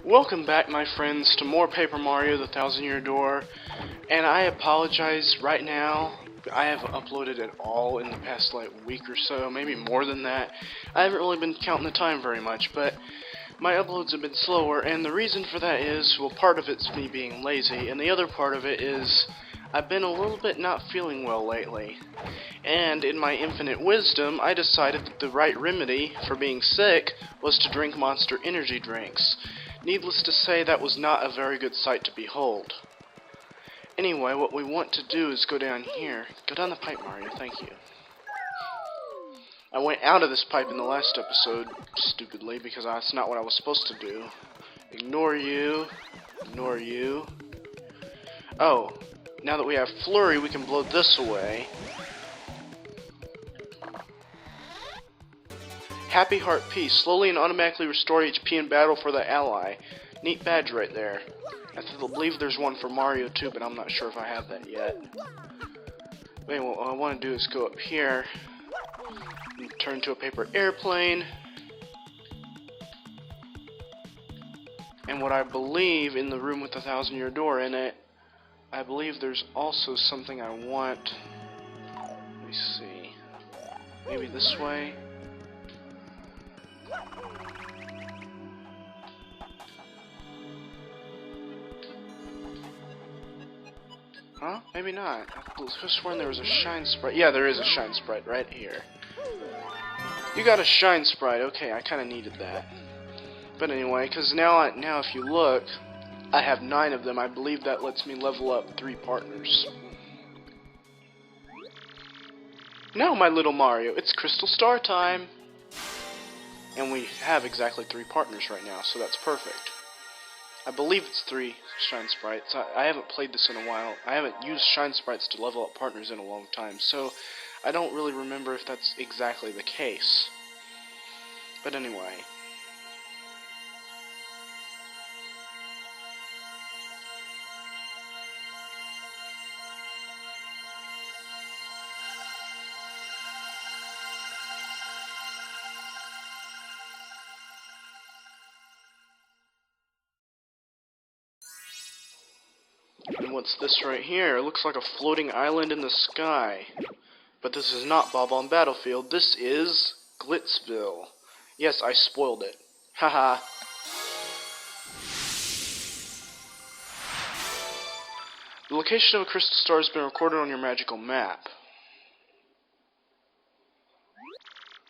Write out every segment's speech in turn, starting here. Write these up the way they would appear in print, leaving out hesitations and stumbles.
Welcome back, my friends, to more Paper Mario: The Thousand Year Door, and I apologize right now. I haven't uploaded at all in the past week or so, maybe more than that. I haven't really been counting the time very much, but my uploads have been slower, and the reason for that is, well, part of it's me being lazy, and the other part of it is I've been a little bit not feeling well lately. And in my infinite wisdom, I decided that the right remedy for being sick was to drink Monster energy drinks. Needless to say, that was not a very good sight to behold. Anyway, what we want to do is go down here. Go down the pipe, Mario, thank you. I went out of this pipe in the last episode, stupidly, because that's not what I was supposed to do. Ignore you. Ignore you. Oh, now that we have Flurry, we can blow this away. Happy Heart Peace. Slowly and automatically restore HP in battle for the ally. Neat badge right there. I believe there's one for Mario too, but I'm not sure if I have that yet. But anyway, what I want to do is go up here and turn to a paper airplane. And what I believe in the room with the 1,000-year door in it, I believe there's also something I want. Let me see. Maybe this way. Huh? Maybe not. I could have sworn there was a shine sprite. Yeah, there is a shine sprite right here. You got a shine sprite. Okay, I kind of needed that. But anyway, because now if you look, I have 9 of them. I believe that lets me level up 3 partners. Now, my little Mario, it's Crystal Star time! And we have exactly 3 partners right now, so that's perfect. I believe it's 3 shine sprites. I haven't played this in a while. I haven't used shine sprites to level up partners in a long time, so I don't really remember if that's exactly the case. But anyway. And what's this right here? It looks like a floating island in the sky. But this is not Bob-omb Battlefield. This is Glitzville. Yes, I spoiled it. Haha. The location of a crystal star has been recorded on your magical map.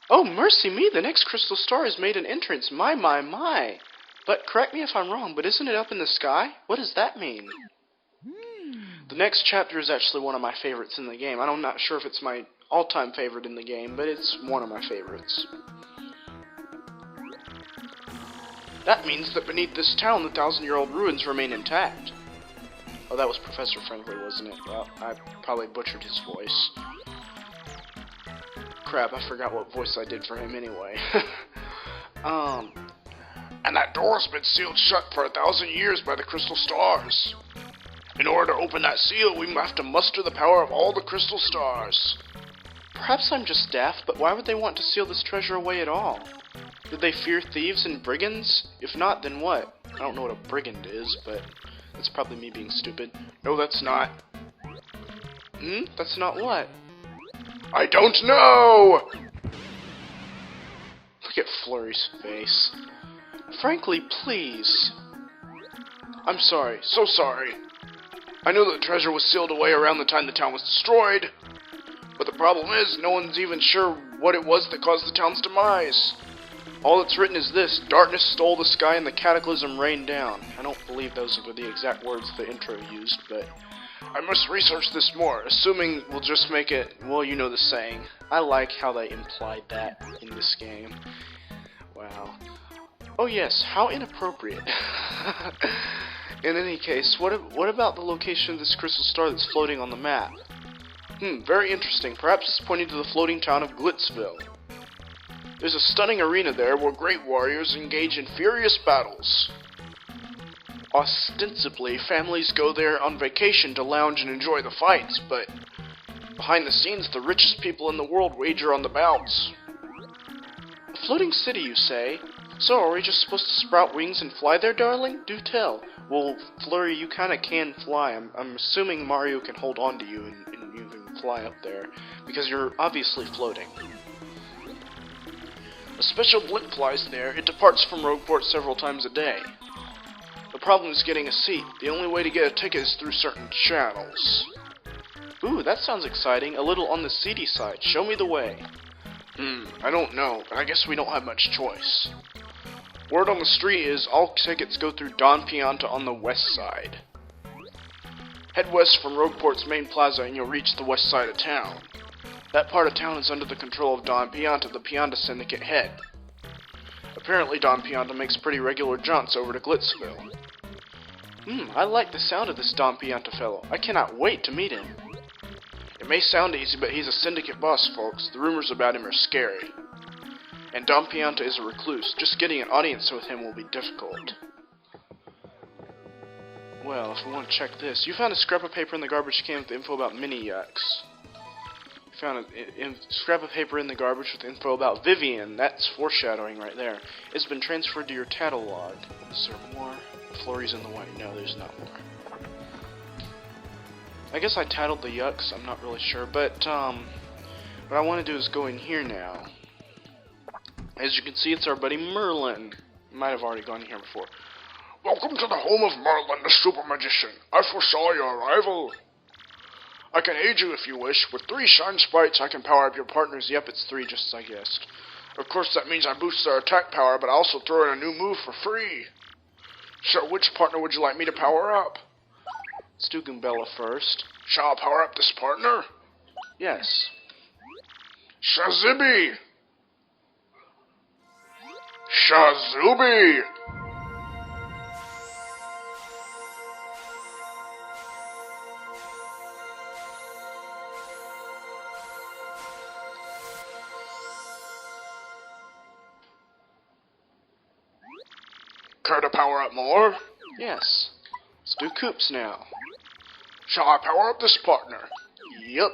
Oh, mercy me! The next crystal star has made an entrance. My, my, my! But correct me if I'm wrong, but isn't it up in the sky? What does that mean? The next chapter is actually one of my favorites in the game. I'm not sure if it's my all-time favorite in the game, but it's one of my favorites. That means that beneath this town, the 1,000-year-old ruins remain intact. Oh, that was Professor Friendly, wasn't it? Well, I probably butchered his voice. Crap, I forgot what voice I did for him anyway. And that door's been sealed shut for 1,000 years by the crystal stars. In order to open that seal, we have to muster the power of all the crystal stars. Perhaps I'm just daft, but why would they want to seal this treasure away at all? Did they fear thieves and brigands? If not, then what? I don't know what a brigand is, but that's probably me being stupid. No, that's not. That's not what? I don't know! Look at Flurry's face. Frankly, please. I'm sorry, so sorry. I knew that the treasure was sealed away around the time the town was destroyed. But the problem is, no one's even sure what it was that caused the town's demise. All that's written is this: darkness stole the sky and the cataclysm rained down. I don't believe those were the exact words the intro used, but I must research this more, assuming we'll just make it, well, you know the saying. I like how they implied that in this game. Wow. Oh yes, how inappropriate. In any case, what about the location of this crystal star that's floating on the map? Very interesting. Perhaps it's pointing to the floating town of Glitzville. There's a stunning arena there where great warriors engage in furious battles. Ostensibly, families go there on vacation to lounge and enjoy the fights, but behind the scenes, the richest people in the world wager on the bouts. Floating city, you say? So, are we just supposed to sprout wings and fly there, darling? Do tell. Well, Flurry, you kinda can fly. I'm assuming Mario can hold on to you and you can fly up there, because you're obviously floating. A special blimp flies there. It departs from Rogueport several times a day. The problem is getting a seat. The only way to get a ticket is through certain channels. Ooh, that sounds exciting. A little on the seedy side. Show me the way. I don't know, but I guess we don't have much choice. Word on the street is all tickets go through Don Pianta on the west side. Head west from Rogueport's main plaza and you'll reach the west side of town. That part of town is under the control of Don Pianta, the Pianta Syndicate head. Apparently Don Pianta makes pretty regular jaunts over to Glitzville. I like the sound of this Don Pianta fellow. I cannot wait to meet him. It may sound easy, but he's a syndicate boss, folks. The rumors about him are scary. And Don Pianta is a recluse. Just getting an audience with him will be difficult. Well, if we want to check this, you found a scrap of paper in the garbage can with info about mini-yucks. You found a scrap of paper in the garbage with info about Vivian. That's foreshadowing right there. It's been transferred to your catalog. Is there more? Flurry's in the way. No, there's not more. I guess I titled the yucks, I'm not really sure, but what I want to do is go in here now. As you can see, it's our buddy Merlin. Might have already gone here before. Welcome to the home of Merlin, the super magician. I foresaw your arrival. I can aid you if you wish. With 3 shine sprites, I can power up your partners. Yep, it's 3, just as I guessed. Of course, that means I boost their attack power, but I also throw in a new move for free. So, which partner would you like me to power up? Let's do Goombella first. Shall I power up this partner? Yes. Shazibby! Shazubi! Care to power up more? Yes. Let's do Koops now. Shall I power up this partner? Yup.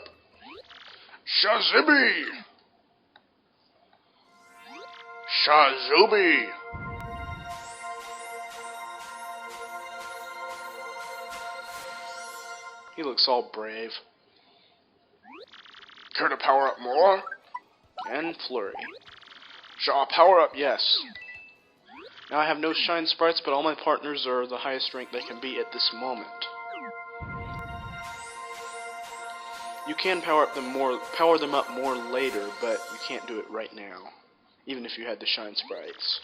Shazibby! Shazubi! He looks all brave. Care to power up more? And Flurry. Shall I power up? Yes. Now I have no shine sprites, but all my partners are the highest rank they can be at this moment. You can power them up more later, but you can't do it right now, even if you had the shine sprites.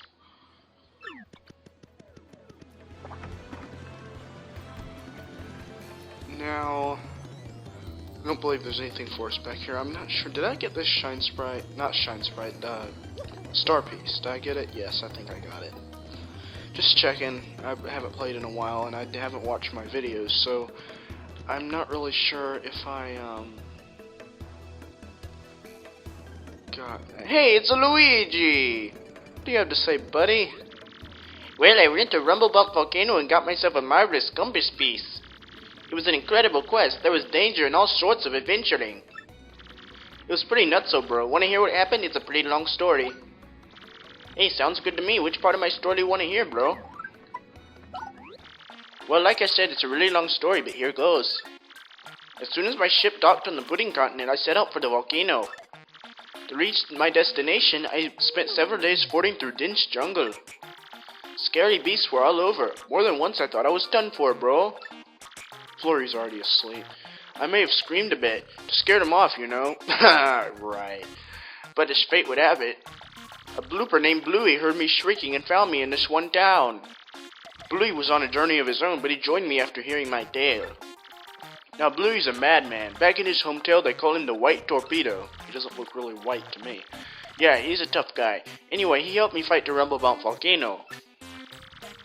Now, I don't believe there's anything for us back here. I'm not sure. Did I get this shine sprite? Not shine sprite. Star piece. Did I get it? Yes, I think I got it. Just checking. I haven't played in a while, and I haven't watched my videos, so I'm not really sure if I got. Hey, it's a Luigi. What do you have to say, buddy? Well, I went to Rumblebump Volcano and got myself a marvelous compass piece. It was an incredible quest. There was danger and all sorts of adventuring. It was pretty nutso, bro. Want to hear what happened? It's a pretty long story. Hey, sounds good to me. Which part of my story do you want to hear, bro? Well, like I said, it's a really long story, but here goes. As soon as my ship docked on the Pudding Continent, I set out for the volcano. To reach my destination, I spent several days fording through dense jungle. Scary beasts were all over. More than once I thought I was done for, bro. Flurry's already asleep. I may have screamed a bit, to scare them off, you know. Right. But as fate would have it, a blooper named Bluey heard me shrieking and found me in this one town. Bluey was on a journey of his own, but he joined me after hearing my tale. Now Bluey's a madman. Back in his hometown, they call him the White Torpedo. He doesn't look really white to me. Yeah, he's a tough guy. Anyway, he helped me fight the Rumblebump Volcano.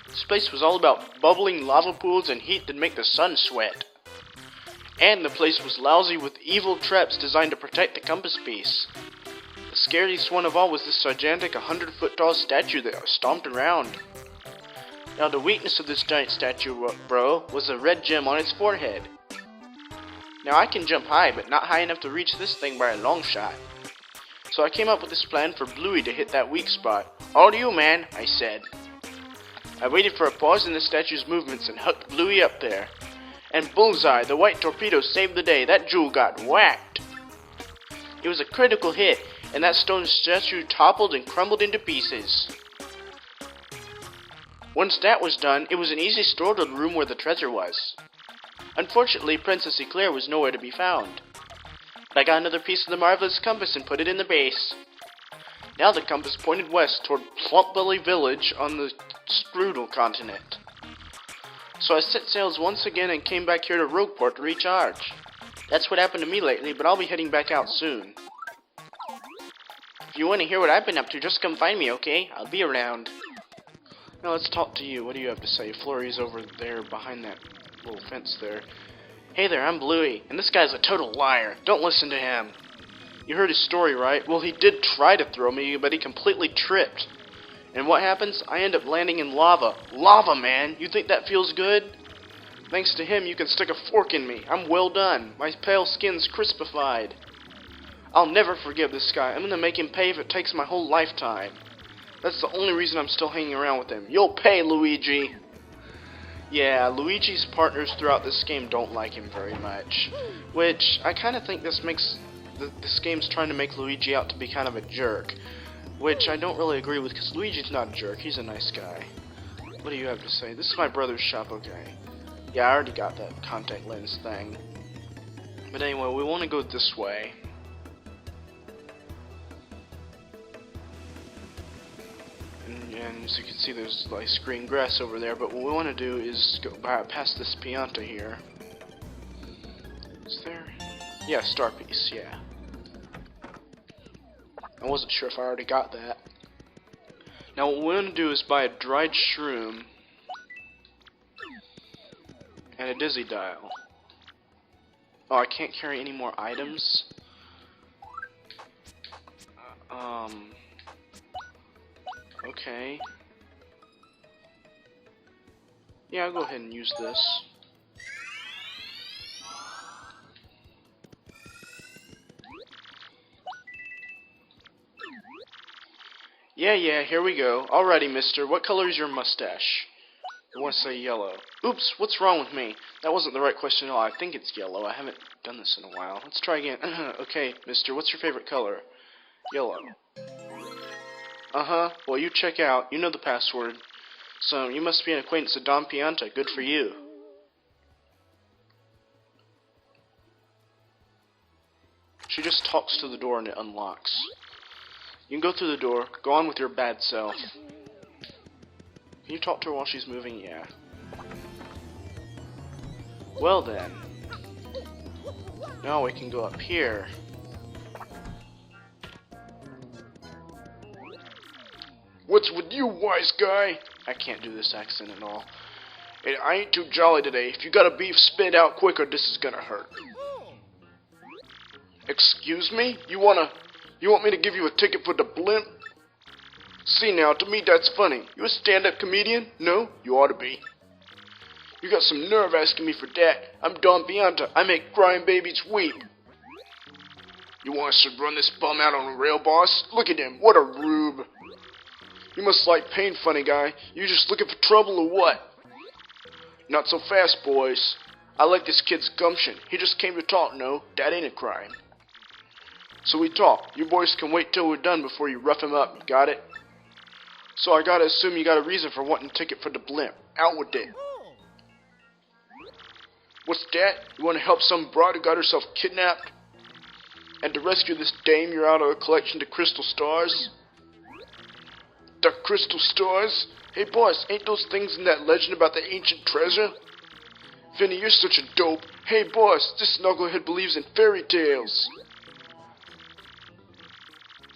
This place was all about bubbling lava pools and heat that make the sun sweat. And the place was lousy with evil traps designed to protect the compass piece. The scariest one of all was this gigantic 100-foot tall statue that stomped around. Now the weakness of this giant statue, bro, was a red gem on its forehead. Now I can jump high, but not high enough to reach this thing by a long shot. So I came up with this plan for Bluey to hit that weak spot. All you, man, I said. I waited for a pause in the statue's movements and hooked Bluey up there. And bullseye, the white torpedo saved the day. That jewel got whacked. It was a critical hit, and that stone statue toppled and crumbled into pieces. Once that was done, it was an easy stroll to the room where the treasure was. Unfortunately, Princess Eclair was nowhere to be found. But I got another piece of the marvelous compass and put it in the base. Now the compass pointed west toward Plumpbelly Village on the Strudel continent. So I set sails once again and came back here to Rogueport to recharge. That's what happened to me lately, but I'll be heading back out soon. If you want to hear what I've been up to, just come find me, okay? I'll be around. Now let's talk to you. What do you have to say? Flurry's over there behind that little fence there. Hey there, I'm Bluey, and this guy's a total liar. Don't listen to him. You heard his story, right? Well, he did try to throw me, but he completely tripped. And what happens? I end up landing in lava. Lava, man! You think that feels good? Thanks to him, you can stick a fork in me. I'm well done. My pale skin's crispified. I'll never forgive this guy. I'm gonna make him pay if it takes my whole lifetime. That's the only reason I'm still hanging around with him. You'll pay, Luigi! Yeah, Luigi's partners throughout this game don't like him very much. Which, I kind of think this makes... This game's trying to make Luigi out to be kind of a jerk. Which I don't really agree with, because Luigi's not a jerk. He's a nice guy. What do you have to say? This is my brother's shop, okay. Yeah, I already got that contact lens thing. But anyway, we want to go this way. And as you can see, there's nice green grass over there, but what we want to do is go past this Pianta here. Is there? Yeah, star piece, yeah. I wasn't sure if I already got that. Now what we want to do is buy a dried shroom and a dizzy dial. Oh, I can't carry any more items? Okay. Yeah, I'll go ahead and use this. Yeah, here we go. Alrighty, mister, what color is your mustache? I want to say yellow. Oops, what's wrong with me? That wasn't the right question at all. I think it's yellow. I haven't done this in a while. Let's try again. Okay, mister, what's your favorite color? Yellow. Uh-huh. Well, you check out. You know the password. So, you must be an acquaintance of Don Pianta. Good for you. She just talks to the door and it unlocks. You can go through the door. Go on with your bad self. Can you talk to her while she's moving? Yeah. Well then. Now we can go up here. What's with you, wise guy? I can't do this accent at all. Hey, I ain't too jolly today. If you got a beef, spit it out quick or this is gonna hurt. Excuse me? You want me to give you a ticket for the blimp? See now, to me that's funny. You a stand-up comedian? No? You ought to be. You got some nerve asking me for that. I'm Don Pianta. I make crying babies weep. You want us to run this bum out on a rail, boss? Look at him. What a rube. You must like pain, funny guy. You just looking for trouble or what? Not so fast, boys. I like this kid's gumption. He just came to talk, no? That ain't a crime. So we talk. You boys can wait till we're done before you rough him up. You got it? So I gotta assume you got a reason for wanting a ticket for the blimp. Out with it. What's that? You want to help some broad who got herself kidnapped? And to rescue this dame, you're out of a collection of crystal stars? The crystal stars? Hey boss, ain't those things in that legend about the ancient treasure? Vinny, you're such a dope. Hey boss, this knucklehead believes in fairy tales.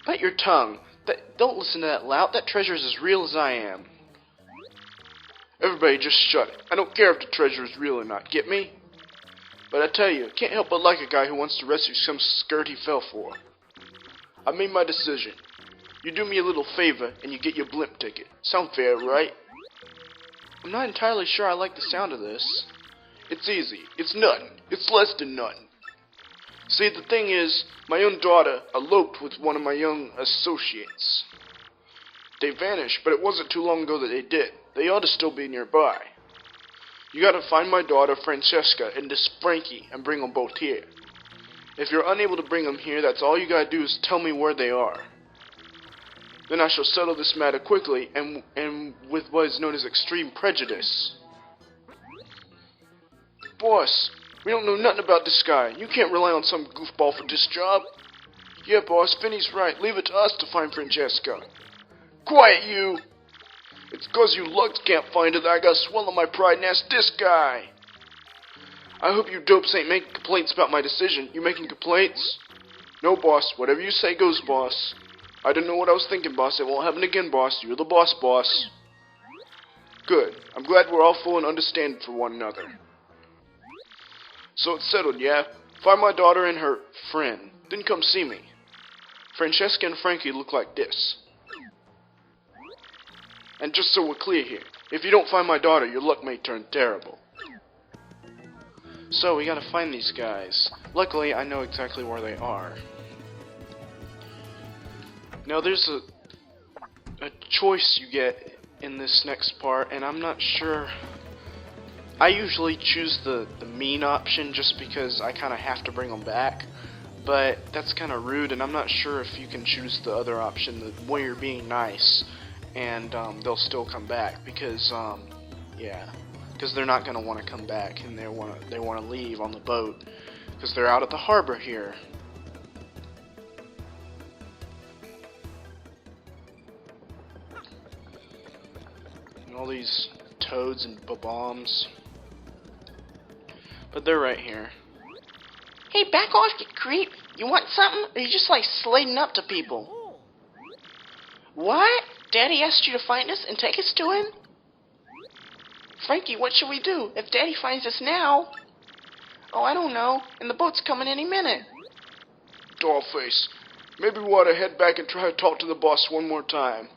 Bite your tongue. Don't listen to that lout. That treasure is as real as I am. Everybody just shut it. I don't care if the treasure is real or not, get me? But I tell you, I can't help but like a guy who wants to rescue some skirt he fell for. I made my decision. You do me a little favor, and you get your blimp ticket. Sound fair, right? I'm not entirely sure I like the sound of this. It's easy. It's nothing. It's less than nothing. See, the thing is, my young daughter eloped with one of my young associates. They vanished, but it wasn't too long ago that they did. They ought to still be nearby. You gotta find my daughter, Francesca, and this Frankie, and bring them both here. If you're unable to bring them here, that's all you gotta do is tell me where they are. Then I shall settle this matter quickly, and with what is known as extreme prejudice. Boss, we don't know nothing about this guy. You can't rely on some goofball for this job. Yeah, boss, Vinny's right. Leave it to us to find Francesca. Quiet, you! It's 'cause you lugs can't find her that I gotta swallow my pride and ask this guy. I hope you dopes ain't making complaints about my decision. You making complaints? No, boss. Whatever you say goes, boss. I don't know what I was thinking, boss. It won't happen again, boss. You're the boss, boss. Good. I'm glad we're all full and understanding for one another. So it's settled, yeah? Find my daughter and her friend. Then come see me. Francesca and Frankie look like this. And just so we're clear here, if you don't find my daughter, your luck may turn terrible. So, we gotta find these guys. Luckily, I know exactly where they are. Now, there's a choice you get in this next part, and I'm not sure. I usually choose the mean option just because I kind of have to bring them back. But that's kind of rude, and I'm not sure if you can choose the other option, the where you're being nice, and they'll still come back because, yeah. Because they're not going to want to come back, and they want to leave on the boat because they're out at the harbor here. And all these toads and bombs, but they're right here. Hey, back off, you creep! You want something, or you just like slading up to people? What? Daddy asked you to find us and take us to him? Frankie, what should we do if Daddy finds us now? Oh, I don't know. And the boat's coming any minute. Dollface, maybe we ought to head back and try to talk to the boss one more time.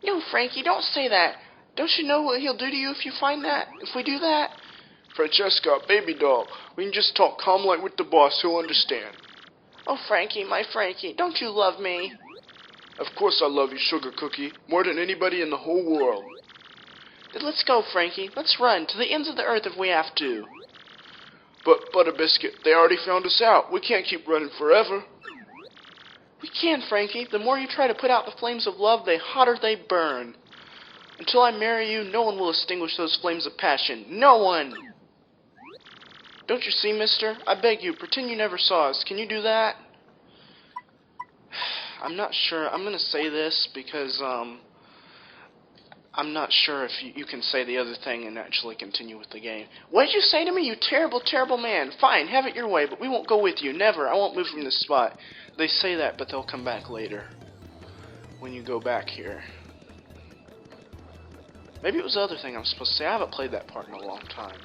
No, Frankie, don't say that. Don't you know what he'll do to you if you find that? If we do that? Francesca, baby doll, we can just talk calm like with the boss, he'll understand. Oh, Frankie, my Frankie, don't you love me? Of course I love you, Sugar Cookie, more than anybody in the whole world. Then let's go, Frankie. Let's run to the ends of the earth if we have to. But, Butter Biscuit, they already found us out. We can't keep running forever. We can, Frankie. The more you try to put out the flames of love, the hotter they burn. Until I marry you, no one will extinguish those flames of passion. No one! Don't you see, mister? I beg you, pretend you never saw us. Can you do that? I'm not sure. I'm going to say this because, I'm not sure if you can say the other thing and actually continue with the game. What did you say to me, you terrible, terrible man? Fine, have it your way, but we won't go with you. Never. I won't move from this spot. They say that, but they'll come back later. When you go back here. Maybe it was the other thing I'm supposed to say. I haven't played that part in a long time.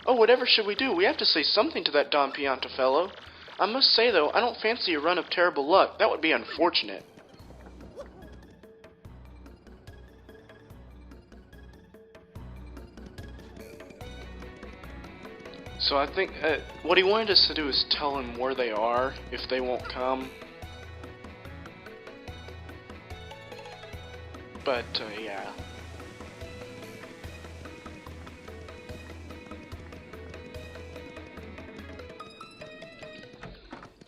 Oh, whatever should we do? We have to say something to that Don Pianta fellow. I must say, though, I don't fancy a run of terrible luck. That would be unfortunate. So I think what he wanted us to do is tell him where they are, if they won't come. But, yeah.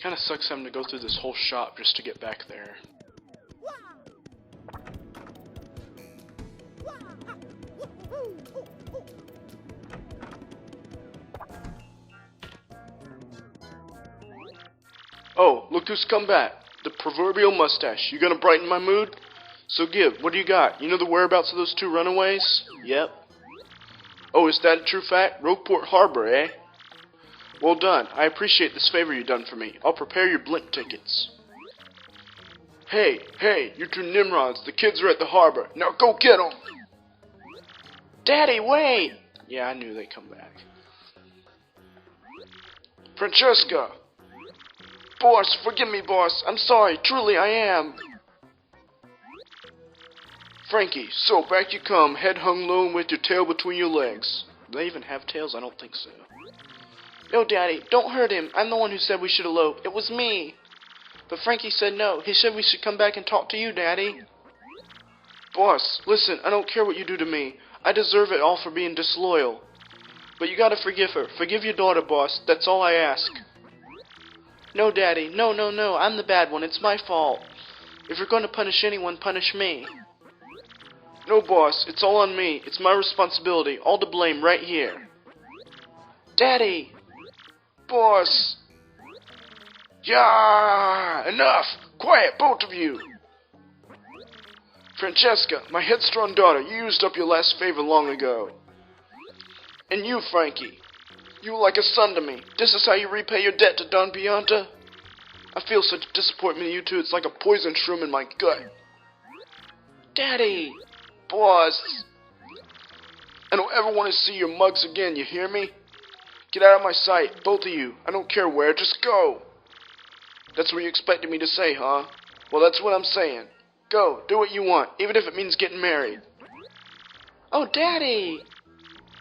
Kinda sucks having to go through this whole shop just to get back there. Oh, look who's come back. The proverbial mustache. You gonna brighten my mood? So give, what do you got? You know the whereabouts of those two runaways? Yep. Oh, is that a true fact? Rogueport Harbor, eh? Well done. I appreciate this favor you've done for me. I'll prepare your blimp tickets. Hey, you two Nimrods, the kids are at the harbor. Now go get them! Daddy, wait! Yeah, I knew they'd come back. Francesca! Boss, forgive me, boss. I'm sorry. Truly, I am. Frankie, so back you come, head hung low and with your tail between your legs. Do they even have tails? I don't think so. No, Daddy, don't hurt him. I'm the one who said we should elope. It was me. But Frankie said no. He said we should come back and talk to you, Daddy. Boss, listen, I don't care what you do to me. I deserve it all for being disloyal. But you gotta forgive her. Forgive your daughter, boss. That's all I ask. No, Daddy. No, no, no. I'm the bad one. It's my fault. If you're going to punish anyone, punish me. No, boss. It's all on me. It's my responsibility. All to blame right here. Daddy! Boss! Yeah! Enough! Quiet, both of you! Francesca, my headstrong daughter, you used up your last favor long ago. And you, Frankie, you were like a son to me. This is how you repay your debt to Don Pianta? I feel such disappointment in you two, it's like a poison shroom in my gut. Daddy! Boss! I don't ever want to see your mugs again, you hear me? Get out of my sight, both of you. I don't care where, just go. That's what you expected me to say, huh? Well, that's what I'm saying. Go, do what you want, even if it means getting married. Oh, Daddy!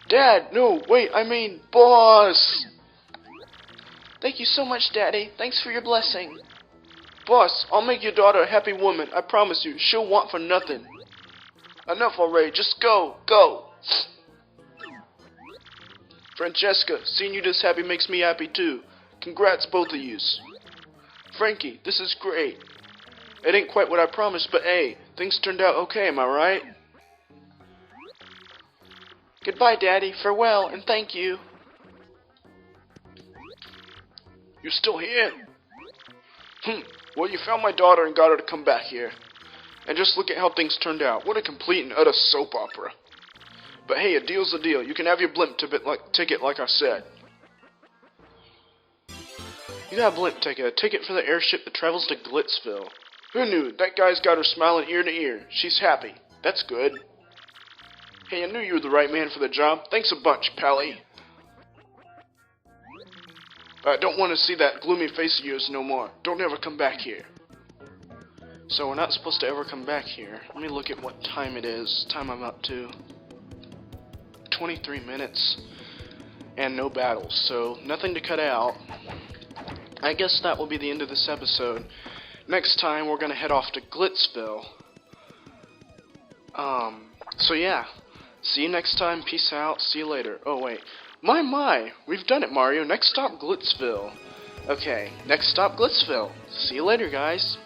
Dad, no, wait, I mean, boss! Thank you so much, Daddy. Thanks for your blessing. Boss, I'll make your daughter a happy woman. I promise you, she'll want for nothing. Enough already, just go, go! Francesca, seeing you this happy makes me happy too. Congrats, both of yous. Frankie, this is great. It ain't quite what I promised, but hey, things turned out okay, am I right? Goodbye, Daddy. Farewell, and thank you. You still here? Well, you found my daughter and got her to come back here. And just look at how things turned out. What a complete and utter soap opera. But hey, a deal's a deal. You can have your blimp ticket like I said. You got a blimp ticket. A ticket for the airship that travels to Glitzville. Who knew? That guy's got her smiling ear to ear. She's happy. That's good. Hey, I knew you were the right man for the job. Thanks a bunch, Pally. I don't want to see that gloomy face of yours no more. Don't ever come back here. So we're not supposed to ever come back here. Let me look at what time it is. Time I'm up to. 23 minutes. And no battles. So nothing to cut out. I guess that will be the end of this episode. Next time we're going to head off to Glitzville. So yeah. See you next time. Peace out. See you later. Oh wait. My. We've done it, Mario. Next stop, Glitzville. Okay. Next stop, Glitzville. See you later, guys.